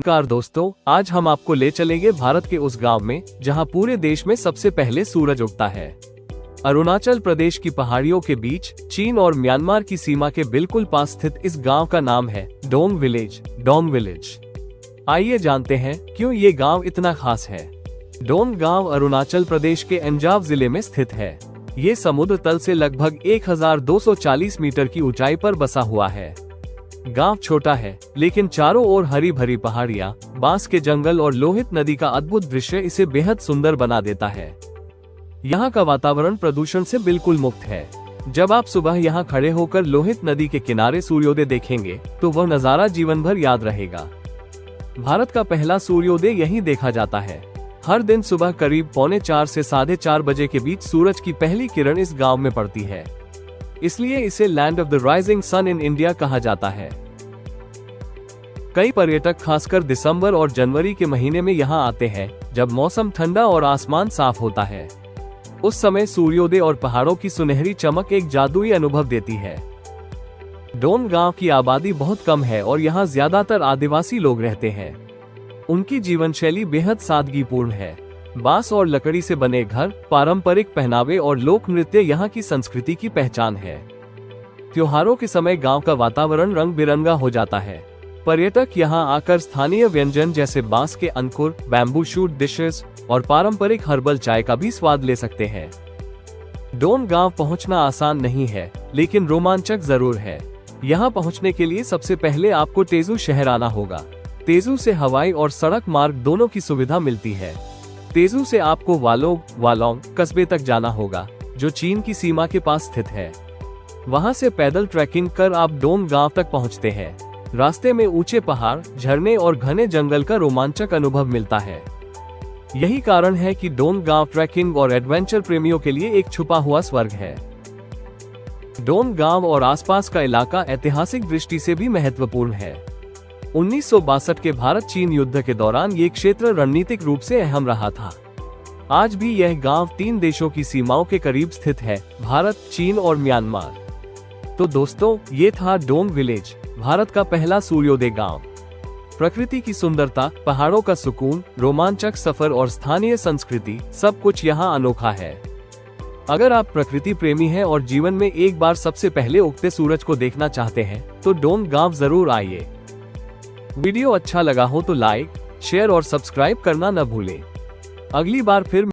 नमस्कार दोस्तों, आज हम आपको ले चलेंगे भारत के उस गांव में जहां पूरे देश में सबसे पहले सूरज उगता है। अरुणाचल प्रदेश की पहाड़ियों के बीच चीन और म्यांमार की सीमा के बिल्कुल पास स्थित इस गांव का नाम है डोंग विलेज। आइए जानते हैं क्यों ये गांव इतना खास है। डोंग गांव अरुणाचल प्रदेश के अंजाव जिले में स्थित है। ये समुद्र तल से लगभग 1240 मीटर की ऊंचाई पर बसा हुआ है। गांव छोटा है, लेकिन चारों ओर हरी भरी पहाड़ियां, बांस के जंगल और लोहित नदी का अद्भुत दृश्य इसे बेहद सुंदर बना देता है। यहाँ का वातावरण प्रदूषण से बिल्कुल मुक्त है। जब आप सुबह यहाँ खड़े होकर लोहित नदी के किनारे सूर्योदय देखेंगे तो वह नजारा जीवन भर याद रहेगा। भारत का पहला सूर्योदय यहीं देखा जाता है। हर दिन सुबह करीब 3:45 से 4:30 बजे के बीच सूरज की पहली किरण इस गांव में पड़ती है, इसलिए इसे land of the rising sun in India कहा जाता है। कई पर्यटक खासकर दिसंबर और जनवरी के महीने में यहाँ आते हैं, जब मौसम ठंडा और आसमान साफ होता है। उस समय सूर्योदय और पहाड़ों की सुनहरी चमक एक जादुई अनुभव देती है। डोंग गांव की आबादी बहुत कम है और यहाँ ज्यादातर आदिवासी लोग रहते हैं। उनकी जीवन शैली बेहद सादगीपूर्ण है। बांस और लकड़ी से बने घर, पारंपरिक पहनावे और लोक नृत्य यहाँ की संस्कृति की पहचान है। त्योहारों के समय गांव का वातावरण रंग बिरंगा हो जाता है। पर्यटक यहाँ आकर स्थानीय व्यंजन जैसे बांस के अंकुर, बैम्बू शूट डिशेस और पारंपरिक हर्बल चाय का भी स्वाद ले सकते हैं। डोंग गांव पहुंचना आसान नहीं है, लेकिन रोमांचक जरूर है। यहाँ पहुंचने के लिए सबसे पहले आपको तेजू शहर आना होगा। तेजू से हवाई और सड़क मार्ग दोनों की सुविधा मिलती है। तेजू से आपको वालोंग कस्बे तक जाना होगा, जो चीन की सीमा के पास स्थित है। वहां से पैदल ट्रैकिंग कर आप डोंग गांव तक पहुंचते हैं। रास्ते में ऊंचे पहाड़, झरने और घने जंगल का रोमांचक अनुभव मिलता है। यही कारण है कि डोंग गांव ट्रैकिंग और एडवेंचर प्रेमियों के लिए एक छुपा हुआ स्वर्ग है। डोंग गांव और आसपास का इलाका ऐतिहासिक दृष्टि से भी महत्वपूर्ण है। 1962 के भारत चीन युद्ध के दौरान ये क्षेत्र रणनीतिक रूप से अहम रहा था। आज भी यह गांव 3 देशों की सीमाओं के करीब स्थित है, भारत, चीन और म्यांमार। तो दोस्तों, ये था डोंग विलेज, भारत का पहला सूर्योदय गांव। प्रकृति की सुंदरता, पहाड़ों का सुकून, रोमांचक सफर और स्थानीय संस्कृति, सब कुछ यहाँ अनोखा है। अगर आप प्रकृति प्रेमी हैं और जीवन में एक बार सबसे पहले उगते सूरज को देखना चाहते हैं, तो डोंग गांव जरूर आइए। वीडियो अच्छा लगा हो तो लाइक, शेयर और सब्सक्राइब करना न भूलें। अगली बार फिर